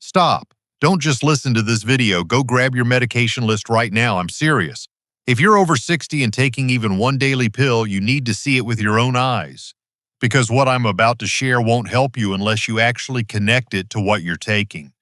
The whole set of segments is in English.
Stop. Don't just listen to this video. Go grab your medication list right now. I'm serious. If you're over 60 and taking even one daily pill, you need to see it with your own eyes. Because what I'm about to share won't help you unless you actually connect it to what you're taking.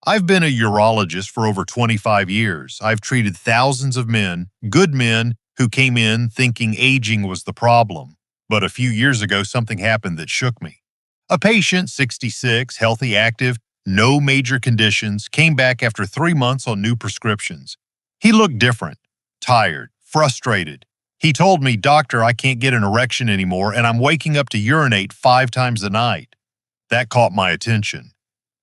I've been a urologist for over 25 years. I've treated thousands of men, good men, who came in thinking aging was the problem. But a few years ago, something happened that shook me. A patient, 66, healthy, active, no major conditions, came back after 3 months on new prescriptions. He looked different, tired, frustrated. He told me, "Doctor, I can't get an erection anymore, and I'm waking up to urinate 5 times a night." That caught my attention,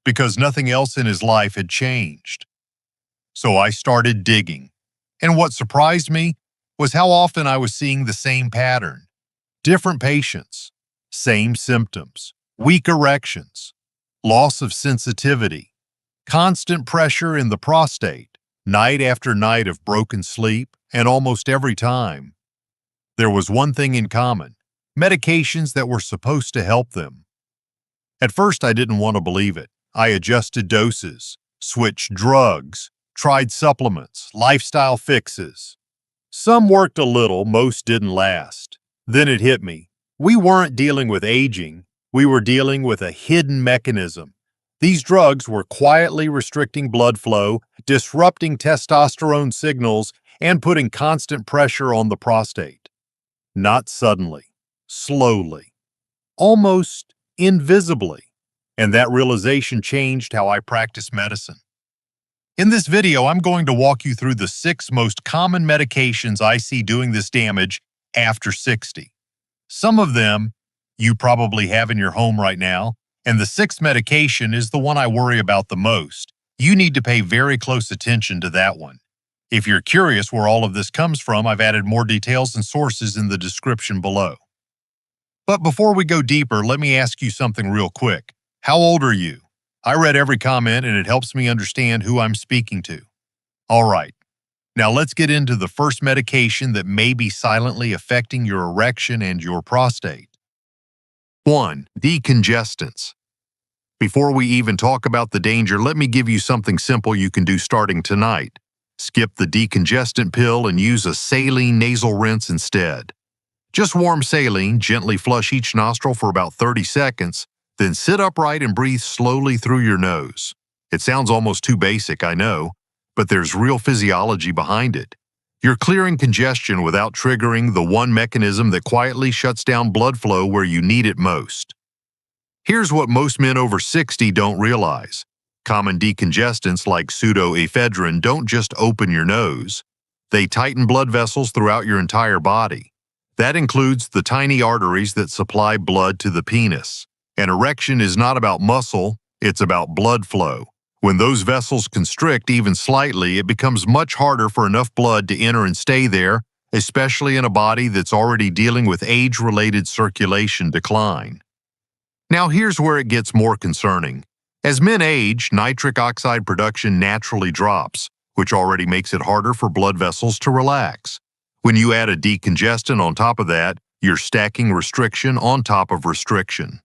because nothing else in his life had changed. So I started digging. And what surprised me was how often I was seeing the same pattern. Different patients, same symptoms, weak erections, loss of sensitivity, constant pressure in the prostate, night after night of broken sleep, and almost every time, there was one thing in common: medications that were supposed to help them. At first, I didn't want to believe it. I adjusted doses, switched drugs, tried supplements, lifestyle fixes. Some worked a little, most didn't last. Then it hit me. We weren't dealing with aging, we were dealing with a hidden mechanism. These drugs were quietly restricting blood flow, disrupting testosterone signals, and putting constant pressure on the prostate. Not suddenly, slowly, almost invisibly. And that realization changed how I practice medicine. In this video, I'm going to walk you through the 6 most common medications I see doing this damage after 60. Some of them you probably have in your home right now, and the 6th medication is the one I worry about the most. You need to pay very close attention to that one. If you're curious where all of this comes from, I've added more details and sources in the description below. But before we go deeper, let me ask you something real quick. How old are you? I read every comment and it helps me understand who I'm speaking to. All right, now let's get into the first medication that may be silently affecting your erection and your prostate. 1. Decongestants. Before we even talk about the danger, let me give you something simple you can do starting tonight. Skip the decongestant pill and use a saline nasal rinse instead. Just warm saline, gently flush each nostril for about 30 seconds, then sit upright and breathe slowly through your nose. It sounds almost too basic, I know, but there's real physiology behind it. You're clearing congestion without triggering the one mechanism that quietly shuts down blood flow where you need it most. Here's what most men over 60 don't realize. Common decongestants like pseudoephedrine don't just open your nose. They tighten blood vessels throughout your entire body. That includes the tiny arteries that supply blood to the penis. An erection is not about muscle, it's about blood flow. When those vessels constrict even slightly, it becomes much harder for enough blood to enter and stay there, especially in a body that's already dealing with age-related circulation decline. Now here's where it gets more concerning. As men age, nitric oxide production naturally drops, which already makes it harder for blood vessels to relax. When you add a decongestant on top of that, you're stacking restriction on top of restriction.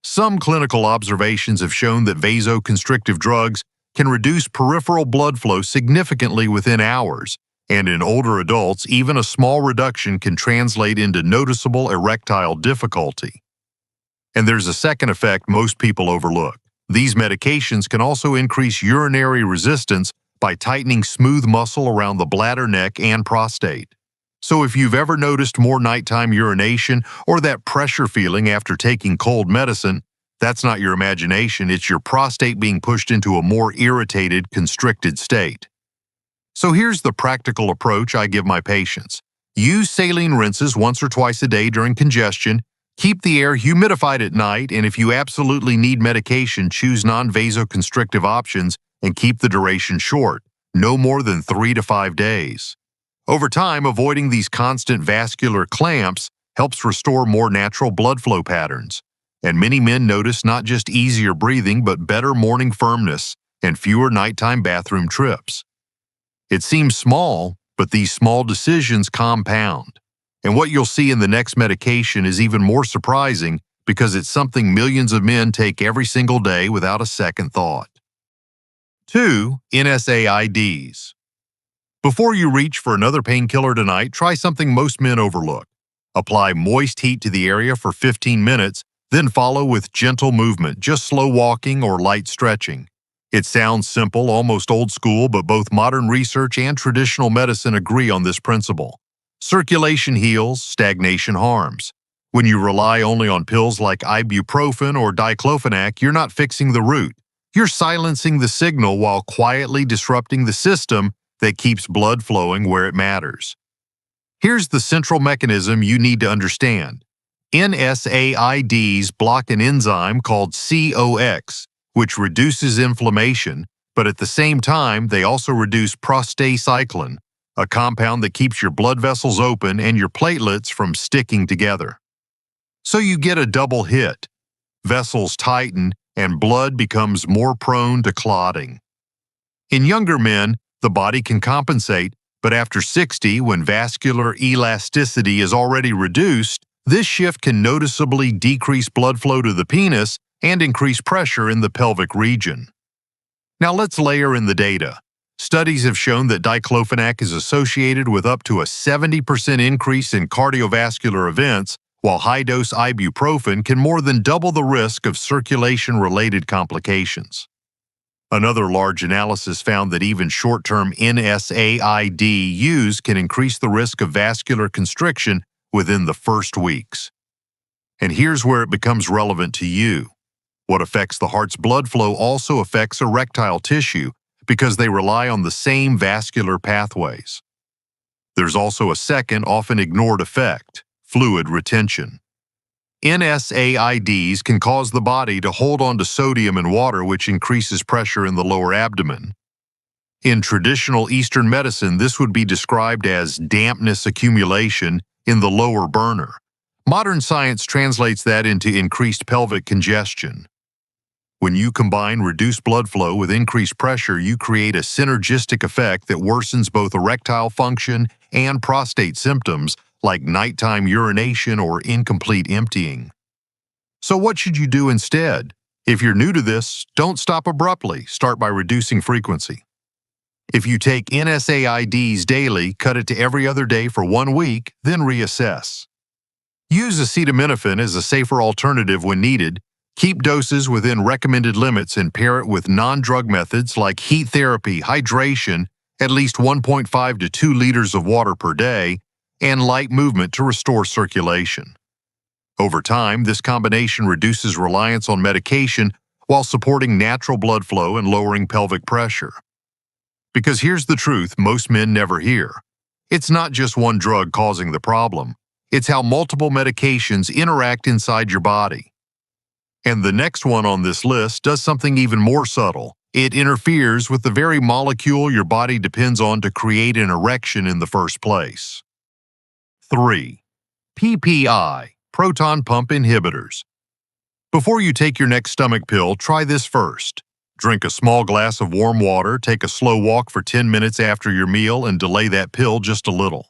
Some clinical observations have shown that vasoconstrictive drugs can reduce peripheral blood flow significantly within hours, and in older adults, even a small reduction can translate into noticeable erectile difficulty. And there's a second effect most people overlook. These medications can also increase urinary resistance by tightening smooth muscle around the bladder, neck, and prostate. So if you've ever noticed more nighttime urination or that pressure feeling after taking cold medicine, that's not your imagination, it's your prostate being pushed into a more irritated, constricted state. So here's the practical approach I give my patients. Use saline rinses once or twice a day during congestion, keep the air humidified at night, and if you absolutely need medication, choose non-vasoconstrictive options and keep the duration short, no more than 3 to 5 days. Over time, avoiding these constant vascular clamps helps restore more natural blood flow patterns. And many men notice not just easier breathing, but better morning firmness and fewer nighttime bathroom trips. It seems small, but these small decisions compound. And what you'll see in the next medication is even more surprising because it's something millions of men take every single day without a second thought. 2. NSAIDs. Before you reach for another painkiller tonight, try something most men overlook. Apply moist heat to the area for 15 minutes, then follow with gentle movement, just slow walking or light stretching. It sounds simple, almost old school, but both modern research and traditional medicine agree on this principle. Circulation heals, stagnation harms. When you rely only on pills like ibuprofen or diclofenac, you're not fixing the root. You're silencing the signal while quietly disrupting the system that keeps blood flowing where it matters. Here's the central mechanism you need to understand. NSAIDs block an enzyme called COX, which reduces inflammation, but at the same time, they also reduce prostacyclin, a compound that keeps your blood vessels open and your platelets from sticking together. So you get a double hit. Vessels tighten and blood becomes more prone to clotting. In younger men, the body can compensate, but after 60, when vascular elasticity is already reduced, this shift can noticeably decrease blood flow to the penis and increase pressure in the pelvic region. Now let's layer in the data. Studies have shown that diclofenac is associated with up to a 70% increase in cardiovascular events, while high-dose ibuprofen can more than double the risk of circulation-related complications. Another large analysis found that even short-term NSAID use can increase the risk of vascular constriction within the first weeks. And here's where it becomes relevant to you. What affects the heart's blood flow also affects erectile tissue because they rely on the same vascular pathways. There's also a second, often ignored effect: fluid retention. NSAIDs can cause the body to hold on to sodium and water, which increases pressure in the lower abdomen. In traditional Eastern medicine, this would be described as dampness accumulation in the lower burner. Modern science translates that into increased pelvic congestion. When you combine reduced blood flow with increased pressure, you create a synergistic effect that worsens both erectile function and prostate symptoms like nighttime urination or incomplete emptying. So what should you do instead? If you're new to this, don't stop abruptly. Start by reducing frequency. If you take NSAIDs daily, cut it to every other day for 1 week, then reassess. Use acetaminophen as a safer alternative when needed. Keep doses within recommended limits and pair it with non-drug methods like heat therapy, hydration, at least 1.5 to 2 liters of water per day, and light movement to restore circulation. Over time, this combination reduces reliance on medication while supporting natural blood flow and lowering pelvic pressure. Because here's the truth most men never hear. It's not just one drug causing the problem. It's how multiple medications interact inside your body. And the next one on this list does something even more subtle. It interferes with the very molecule your body depends on to create an erection in the first place. 3. PPI, proton pump inhibitors. Before you take your next stomach pill, try this first. Drink a small glass of warm water, take a slow walk for 10 minutes after your meal, and delay that pill just a little.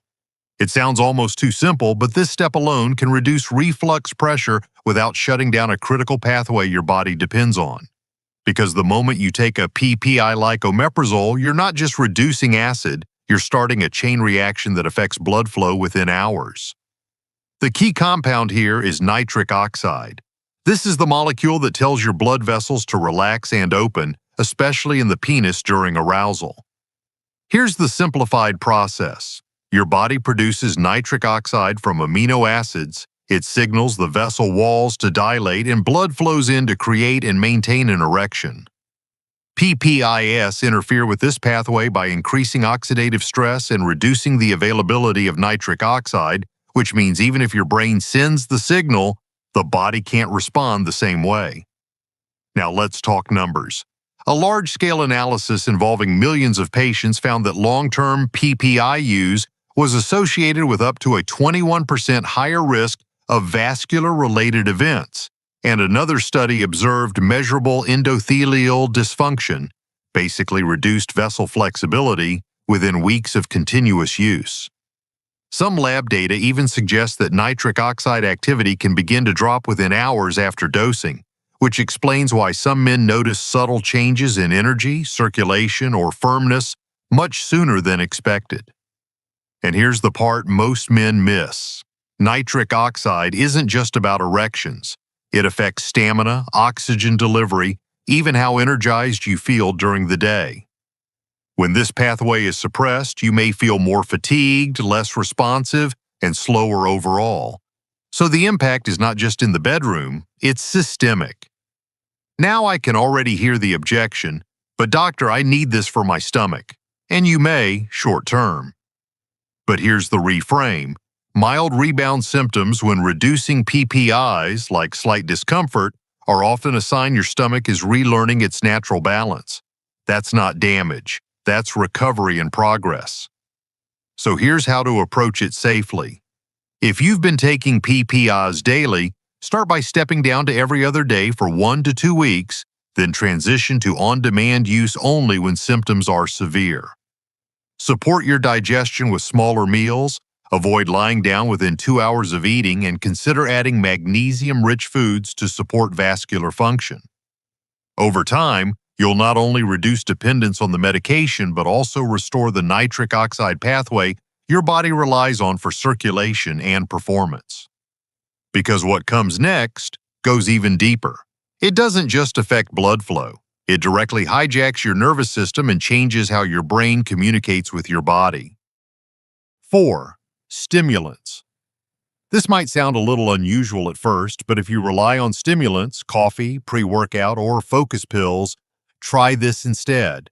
It sounds almost too simple, but this step alone can reduce reflux pressure without shutting down a critical pathway your body depends on. Because the moment you take a PPI like omeprazole, you're not just reducing acid, you're starting a chain reaction that affects blood flow within hours. The key compound here is nitric oxide. This is the molecule that tells your blood vessels to relax and open, especially in the penis during arousal. Here's the simplified process. Your body produces nitric oxide from amino acids. It signals the vessel walls to dilate and blood flows in to create and maintain an erection. PPIs interfere with this pathway by increasing oxidative stress and reducing the availability of nitric oxide, which means even if your brain sends the signal, the body can't respond the same way. Now let's talk numbers. A large-scale analysis involving millions of patients found that long-term PPI use was associated with up to a 21% higher risk of vascular-related events, and another study observed measurable endothelial dysfunction, basically reduced vessel flexibility, within weeks of continuous use. Some lab data even suggests that nitric oxide activity can begin to drop within hours after dosing, which explains why some men notice subtle changes in energy, circulation, or firmness much sooner than expected. And here's the part most men miss. Nitric oxide isn't just about erections. It affects stamina, oxygen delivery, even how energized you feel during the day. When this pathway is suppressed, you may feel more fatigued, less responsive, and slower overall. So the impact is not just in the bedroom, it's systemic. Now I can already hear the objection, but doctor, I need this for my stomach. And you may, short term. But here's the reframe. Mild rebound symptoms when reducing PPIs, like slight discomfort, are often a sign your stomach is relearning its natural balance. That's not damage. That's recovery in progress. So here's how to approach it safely. If you've been taking PPIs daily, start by stepping down to every other day for 1 to 2 weeks, then transition to on-demand use only when symptoms are severe. Support your digestion with smaller meals, avoid lying down within 2 hours of eating, and consider adding magnesium-rich foods to support vascular function. Over time, you'll not only reduce dependence on the medication but also restore the nitric oxide pathway your body relies on for circulation and performance. Because what comes next goes even deeper. It doesn't just affect blood flow. It directly hijacks your nervous system and changes how your brain communicates with your body. 4. Stimulants. This might sound a little unusual at first, but if you rely on stimulants, coffee, pre-workout, or focus pills, try this instead.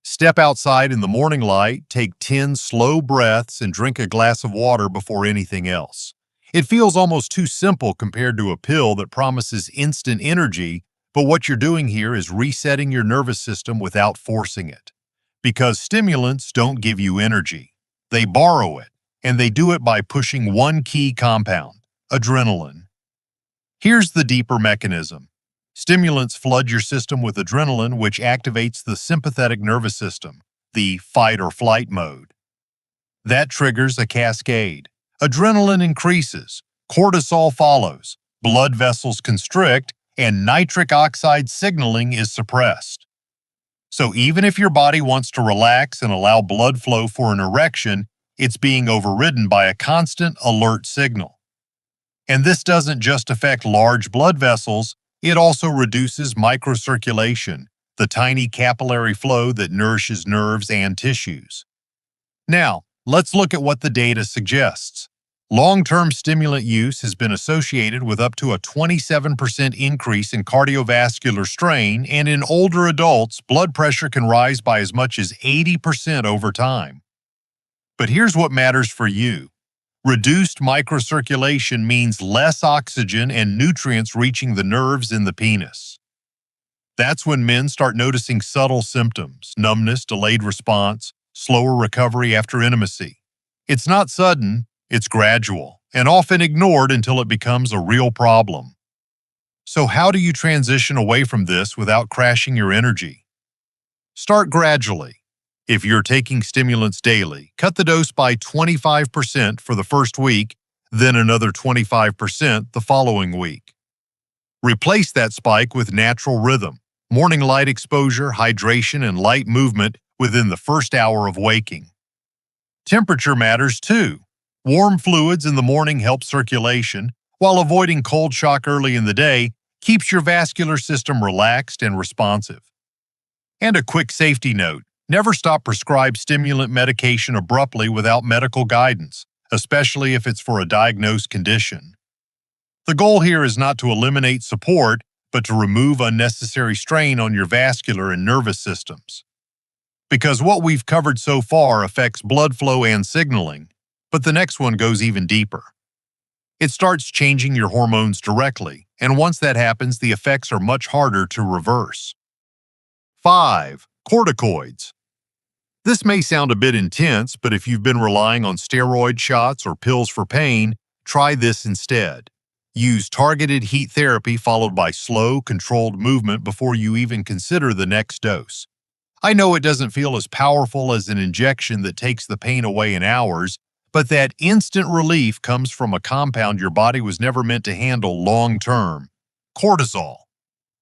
Step outside in the morning light, take 10 slow breaths, and drink a glass of water before anything else. It feels almost too simple compared to a pill that promises instant energy, but what you're doing here is resetting your nervous system without forcing it. Because stimulants don't give you energy. They borrow it, and they do it by pushing one key compound, adrenaline. Here's the deeper mechanism. Stimulants flood your system with adrenaline, which activates the sympathetic nervous system, the fight-or-flight mode. That triggers a cascade. Adrenaline increases, cortisol follows, blood vessels constrict, and nitric oxide signaling is suppressed. So even if your body wants to relax and allow blood flow for an erection, it's being overridden by a constant alert signal. And this doesn't just affect large blood vessels, it also reduces microcirculation, the tiny capillary flow that nourishes nerves and tissues. Now, let's look at what the data suggests. Long-term stimulant use has been associated with up to a 27% increase in cardiovascular strain, and in older adults, blood pressure can rise by as much as 80% over time. But here's what matters for you. Reduced microcirculation means less oxygen and nutrients reaching the nerves in the penis. That's when men start noticing subtle symptoms, numbness, delayed response, slower recovery after intimacy. It's not sudden, it's gradual, and often ignored until it becomes a real problem. So how do you transition away from this without crashing your energy? Start gradually. If you're taking stimulants daily, cut the dose by 25% for the first week, then another 25% the following week. Replace that spike with natural rhythm, morning light exposure, hydration, and light movement within the first hour of waking. Temperature matters too. Warm fluids in the morning help circulation, while avoiding cold shock early in the day keeps your vascular system relaxed and responsive. And a quick safety note. Never stop prescribed stimulant medication abruptly without medical guidance, especially if it's for a diagnosed condition. The goal here is not to eliminate support, but to remove unnecessary strain on your vascular and nervous systems. Because what we've covered so far affects blood flow and signaling, but the next one goes even deeper. It starts changing your hormones directly, and once that happens, the effects are much harder to reverse. 5. Corticoids. This may sound a bit intense, but if you've been relying on steroid shots or pills for pain, try this instead. Use targeted heat therapy followed by slow, controlled movement before you even consider the next dose. I know it doesn't feel as powerful as an injection that takes the pain away in hours, But that instant relief comes from a compound your body was never meant to handle long-term: cortisol.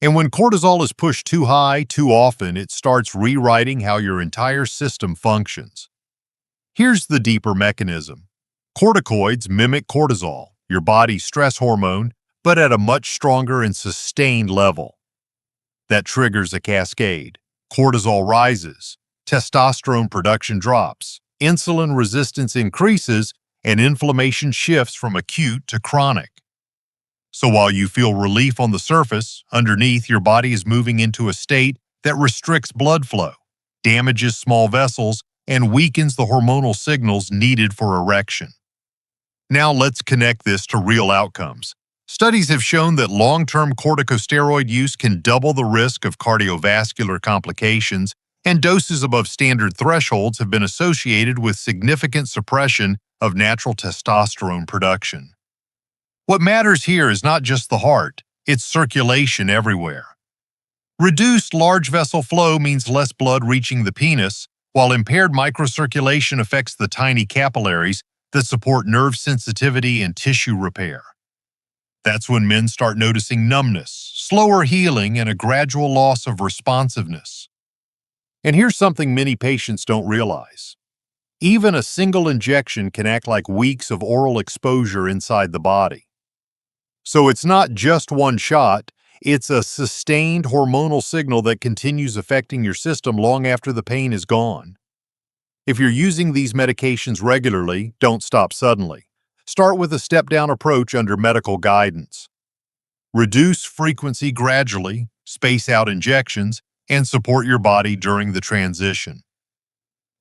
And when cortisol is pushed too high, too often, it starts rewriting how your entire system functions. Here's the deeper mechanism. Corticoids mimic cortisol, your body's stress hormone, but at a much stronger and sustained level. That triggers a cascade. Cortisol rises, testosterone production drops, insulin resistance increases, and inflammation shifts from acute to chronic. So while you feel relief on the surface, underneath your body is moving into a state that restricts blood flow, damages small vessels, and weakens the hormonal signals needed for erection. Now let's connect this to real outcomes. Studies have shown that long-term corticosteroid use can double the risk of cardiovascular complications, and doses above standard thresholds have been associated with significant suppression of natural testosterone production. What matters here is not just the heart, it's circulation everywhere. Reduced large vessel flow means less blood reaching the penis, while impaired microcirculation affects the tiny capillaries that support nerve sensitivity and tissue repair. That's when men start noticing numbness, slower healing, and a gradual loss of responsiveness. And here's something many patients don't realize. Even a single injection can act like weeks of oral exposure inside the body. So it's not just one shot, it's a sustained hormonal signal that continues affecting your system long after the pain is gone. If you're using these medications regularly, don't stop suddenly. Start with a step-down approach under medical guidance. Reduce frequency gradually, space out injections, and support your body during the transition.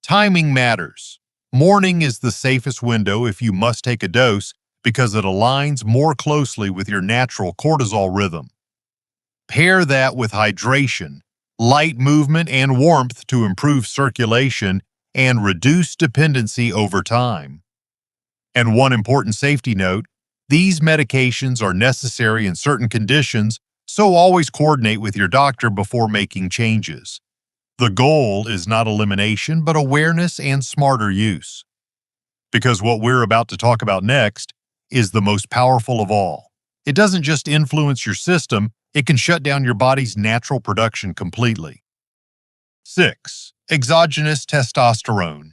Timing matters. Morning is the safest window if you must take a dose because it aligns more closely with your natural cortisol rhythm. Pair that with hydration, light movement, and warmth to improve circulation and reduce dependency over time. And one important safety note, these medications are necessary in certain conditions, so always coordinate with your doctor before making changes. The goal is not elimination, but awareness and smarter use. Because what we're about to talk about next is the most powerful of all. It doesn't just influence your system, it can shut down your body's natural production completely. 6. Exogenous testosterone.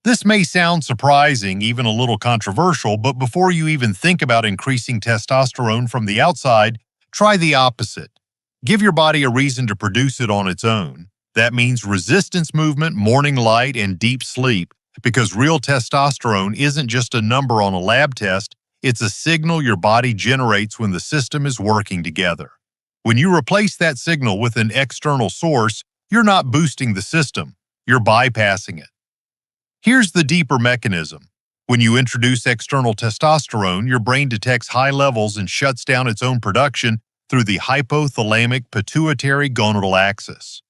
This may sound surprising, even a little controversial, but before you even think about increasing testosterone from the outside, try the opposite. Give your body a reason to produce it on its own. That means resistance movement, morning light, and deep sleep, because real testosterone isn't just a number on a lab test, it's a signal your body generates when the system is working together. When you replace that signal with an external source, you're not boosting the system, you're bypassing it. Here's the deeper mechanism. When you introduce external testosterone, your brain detects high levels and shuts down its own production through the hypothalamic-pituitary-gonadal axis.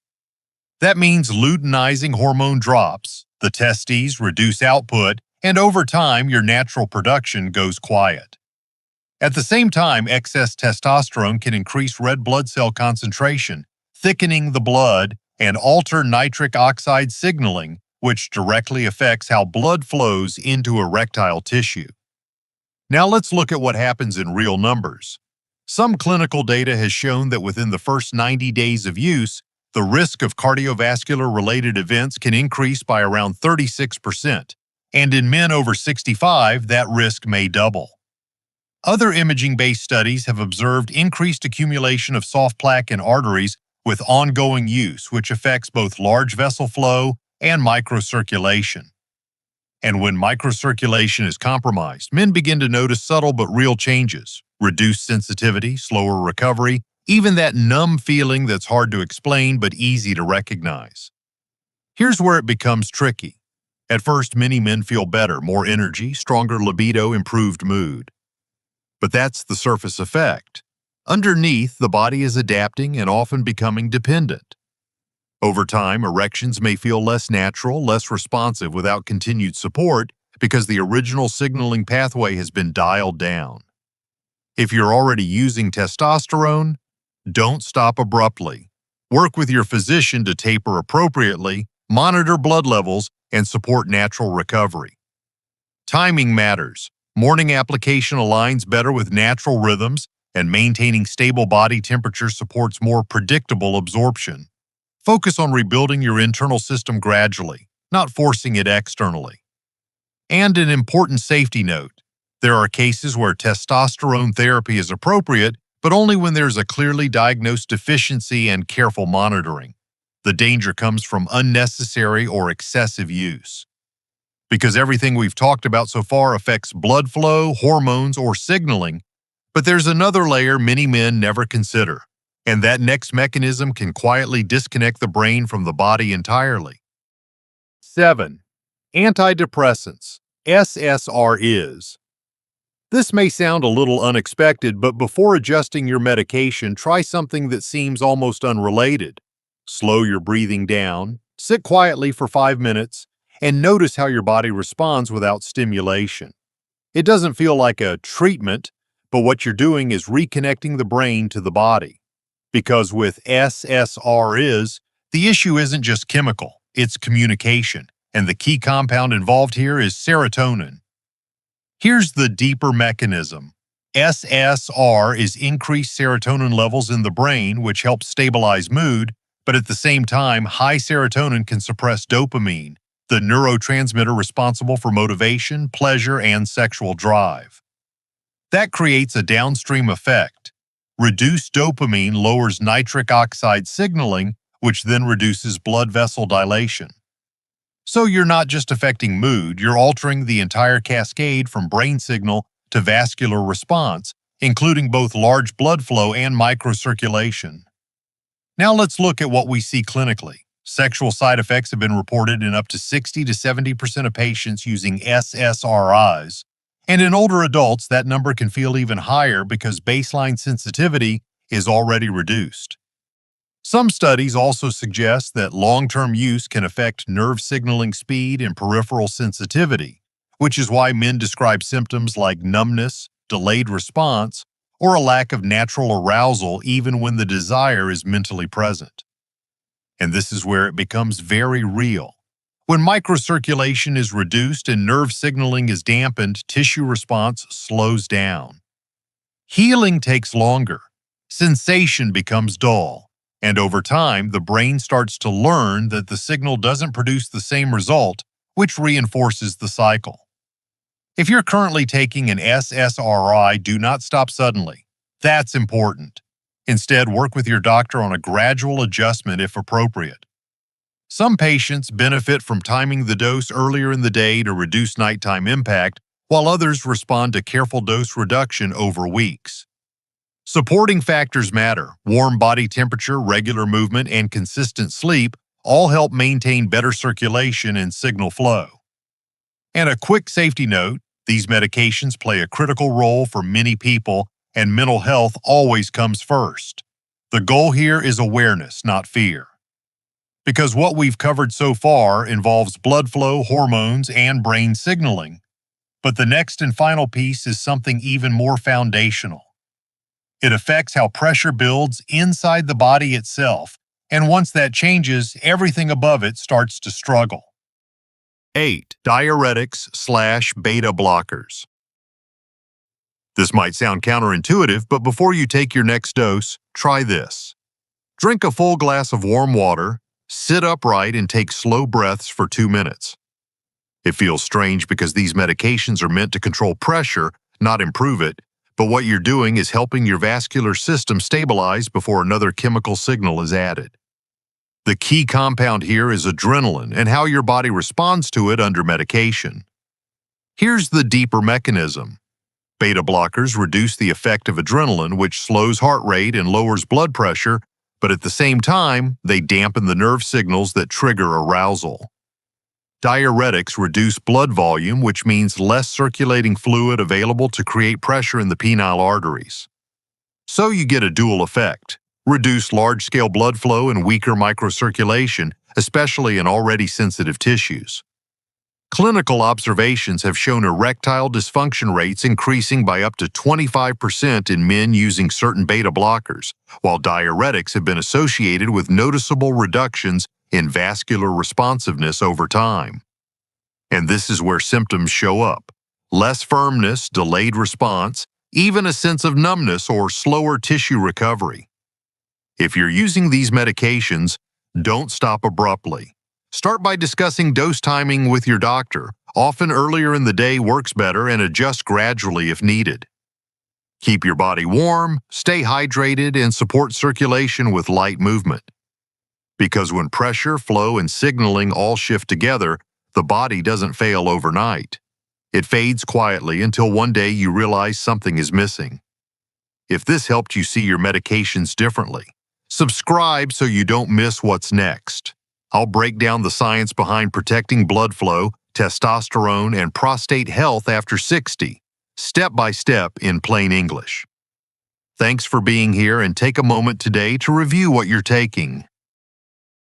That means luteinizing hormone drops, the testes reduce output, and over time, your natural production goes quiet. At the same time, excess testosterone can increase red blood cell concentration, thickening the blood, and alter nitric oxide signaling, which directly affects how blood flows into erectile tissue. Now let's look at what happens in real numbers. Some clinical data has shown that within the first 90 days of use, the risk of cardiovascular-related events can increase by around 36%, and in men over 65, that risk may double. Other imaging-based studies have observed increased accumulation of soft plaque in arteries with ongoing use, which affects both large vessel flow and microcirculation. And when microcirculation is compromised, men begin to notice subtle but real changes: reduced sensitivity, slower recovery, even that numb feeling that's hard to explain but easy to recognize. Here's where it becomes tricky. At first, many men feel better, more energy, stronger libido, improved mood. But that's the surface effect. Underneath, the body is adapting and often becoming dependent. Over time, erections may feel less natural, less responsive without continued support because the original signaling pathway has been dialed down. If you're already using testosterone, don't stop abruptly. Work with your physician to taper appropriately, monitor blood levels, and support natural recovery. Timing matters. Morning application aligns better with natural rhythms, and maintaining stable body temperature supports more predictable absorption. Focus on rebuilding your internal system gradually, not forcing it externally. And an important safety note: there are cases where testosterone therapy is appropriate, but only when there's a clearly diagnosed deficiency and careful monitoring. The danger comes from unnecessary or excessive use. Because everything we've talked about so far affects blood flow, hormones, or signaling, but there's another layer many men never consider, and that next mechanism can quietly disconnect the brain from the body entirely. 7. Antidepressants, SSRIs. This may sound a little unexpected, but before adjusting your medication, try something that seems almost unrelated. Slow your breathing down, sit quietly for 5 minutes, and notice how your body responds without stimulation. It doesn't feel like a treatment, but what you're doing is reconnecting the brain to the body. Because with SSRIs, the issue isn't just chemical, it's communication, and the key compound involved here is serotonin. Here's the deeper mechanism. SSR is increased serotonin levels in the brain, which helps stabilize mood, but at the same time, high serotonin can suppress dopamine, the neurotransmitter responsible for motivation, pleasure, and sexual drive. That creates a downstream effect. Reduced dopamine lowers nitric oxide signaling, which then reduces blood vessel dilation. So you're not just affecting mood, you're altering the entire cascade from brain signal to vascular response, including both large blood flow and microcirculation. Now let's look at what we see clinically. Sexual side effects have been reported in up to 60 to 70% of patients using SSRIs, and in older adults that number can feel even higher because baseline sensitivity is already reduced. Some studies also suggest that long-term use can affect nerve signaling speed and peripheral sensitivity, which is why men describe symptoms like numbness, delayed response, or a lack of natural arousal even when the desire is mentally present. And this is where it becomes very real. When microcirculation is reduced and nerve signaling is dampened, tissue response slows down. Healing takes longer. Sensation becomes dull. And over time, the brain starts to learn that the signal doesn't produce the same result, which reinforces the cycle. If you're currently taking an SSRI, do not stop suddenly. That's important. Instead, work with your doctor on a gradual adjustment if appropriate. Some patients benefit from timing the dose earlier in the day to reduce nighttime impact, while others respond to careful dose reduction over weeks. Supporting factors matter. Warm body temperature, regular movement, and consistent sleep all help maintain better circulation and signal flow. And a quick safety note, these medications play a critical role for many people, and mental health always comes first. The goal here is awareness, not fear. Because what we've covered so far involves blood flow, hormones, and brain signaling. But the next and final piece is something even more foundational. It affects how pressure builds inside the body itself, and once that changes, everything above it starts to struggle. 8. Diuretics/beta blockers. This might sound counterintuitive, but before you take your next dose, try this. Drink a full glass of warm water, sit upright, and take slow breaths for 2 minutes. It feels strange because these medications are meant to control pressure, not improve it, but what you're doing is helping your vascular system stabilize before another chemical signal is added. The key compound here is adrenaline and how your body responds to it under medication. Here's the deeper mechanism. Beta blockers reduce the effect of adrenaline, which slows heart rate and lowers blood pressure, but at the same time, they dampen the nerve signals that trigger arousal. Diuretics reduce blood volume, which means less circulating fluid available to create pressure in the penile arteries. So you get a dual effect: reduced large-scale blood flow and weaker microcirculation, especially in already sensitive tissues. Clinical observations have shown erectile dysfunction rates increasing by up to 25% in men using certain beta blockers, while diuretics have been associated with noticeable reductions in vascular responsiveness over time. And this is where symptoms show up: less firmness, delayed response, even a sense of numbness or slower tissue recovery. If you're using these medications, don't stop abruptly. Start by discussing dose timing with your doctor. Often earlier in the day works better, and adjust gradually if needed. Keep your body warm, stay hydrated, and support circulation with light movement. Because when pressure, flow, and signaling all shift together, the body doesn't fail overnight. It fades quietly until one day you realize something is missing. If this helped you see your medications differently, subscribe so you don't miss what's next. I'll break down the science behind protecting blood flow, testosterone, and prostate health after 60, step by step in plain English. Thanks for being here, and take a moment today to review what you're taking.